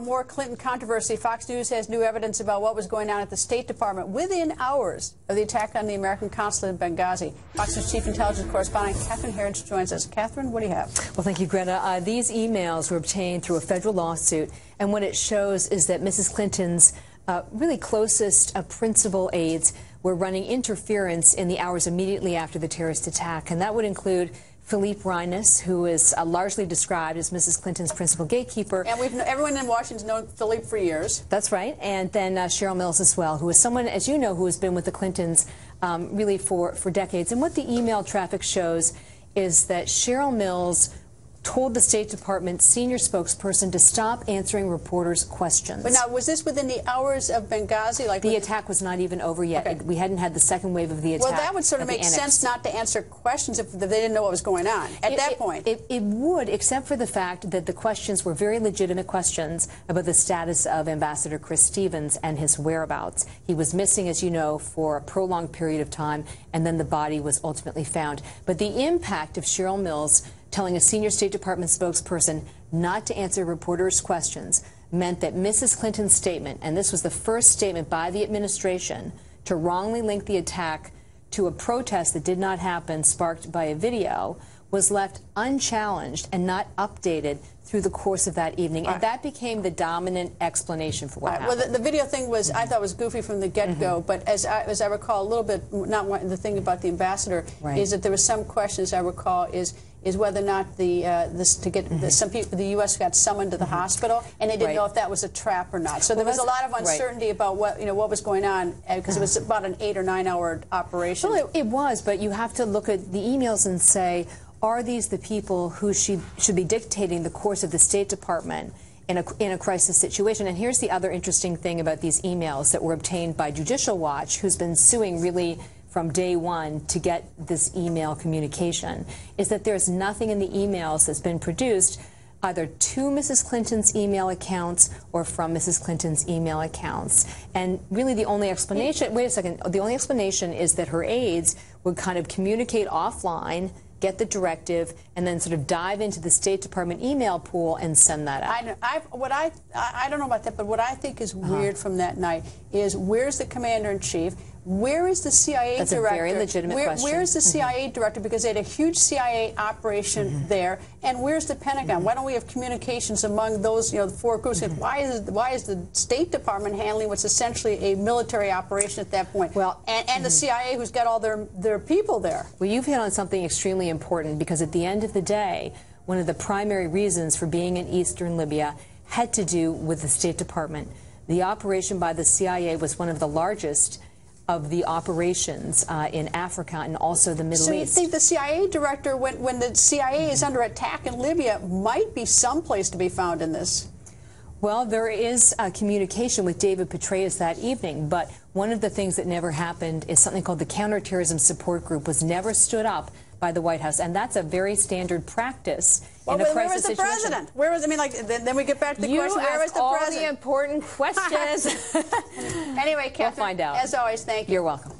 More Clinton controversy. Fox News has new evidence about what was going on at the State Department within hours of the attack on the American consulate in Benghazi. Fox News Chief Intelligence Correspondent Catherine Herridge joins us. Catherine, what do you have? Well, thank you, Greta. These emails were obtained through a federal lawsuit, and what it shows is that Mrs. Clinton's really closest principal aides were running interference in the hours immediately after the terrorist attack, and that would include Philippe Reines, who is largely described as Mrs. Clinton's principal gatekeeper. And everyone in Washington's known Philippe for years. That's right. And then Cheryl Mills as well, who is someone, as you know, who has been with the Clintons really for decades. And what the email traffic shows is that Cheryl Mills told the State Department senior spokesperson to stop answering reporters' questions. But now, was this within the hours of Benghazi? Like the attack was not even over yet. Okay. We hadn't had the second wave of the attack. Well, that would sort of make sense not to answer questions if they didn't know what was going on at that point. It would, except for the fact that the questions were very legitimate questions about the status of Ambassador Chris Stevens and his whereabouts. He was missing, as you know, for a prolonged period of time, and then the body was ultimately found. But the impact of Cheryl Mills telling a senior State Department spokesperson not to answer reporters' questions meant that Mrs. Clinton's statement, and this was the first statement by the administration to wrongly link the attack to a protest that did not happen, sparked by a video, was left unchallenged and not updated through the course of that evening. And that became the dominant explanation for what happened. Well, the video thing was, I thought, was goofy from the get-go, but as I recall, a little bit, the thing about the ambassador is that there was some question, as I recall, is whether or not some people, the U.S. got summoned to the hospital, and they didn't know if that was a trap or not. So there was a lot of uncertainty about what was going on, because it was about an 8 or 9 hour operation. Well, it was, but you have to look at the emails and say, are these the people who should be dictating the course of the State Department in a crisis situation? And here's the other interesting thing about these emails that were obtained by Judicial Watch, who's been suing really from day one to get this email communication, is that there's nothing in the emails that's been produced either to Mrs. Clinton's email accounts or from Mrs. Clinton's email accounts. And really the only explanation, wait a second, the only explanation is that her aides would kind of communicate offline, get the directive, and then sort of dive into the State Department email pool and send that out. I don't know about that, but what I think is weird from that night is, where's the commander-in-chief? Where is the CIA director? That's a very legitimate question. Where is the CIA director? Because they had a huge CIA operation there. And where's the Pentagon? Why don't we have communications among those, the four groups? Why is the State Department handling what's essentially a military operation at that point? Well, and the CIA, who's got all their people there. Well, you've hit on something extremely important, because at the end of the day, one of the primary reasons for being in eastern Libya had to do with the State Department. The operation by the CIA was one of the largest of the operations in Africa and also the Middle East. So you think the CIA director, when the CIA is under attack in Libya, might be someplace to be found in this? Well, there is communication with David Petraeus that evening, but one of the things that never happened is something called the Counterterrorism Support Group was never stood up by the White House, and that's a very standard practice in a crisis situation. Where was the president? Where was, then we get back to the question, where was the president? You ask all the important questions. Anyway, Catherine, we'll find out. As always, thank you. You're welcome.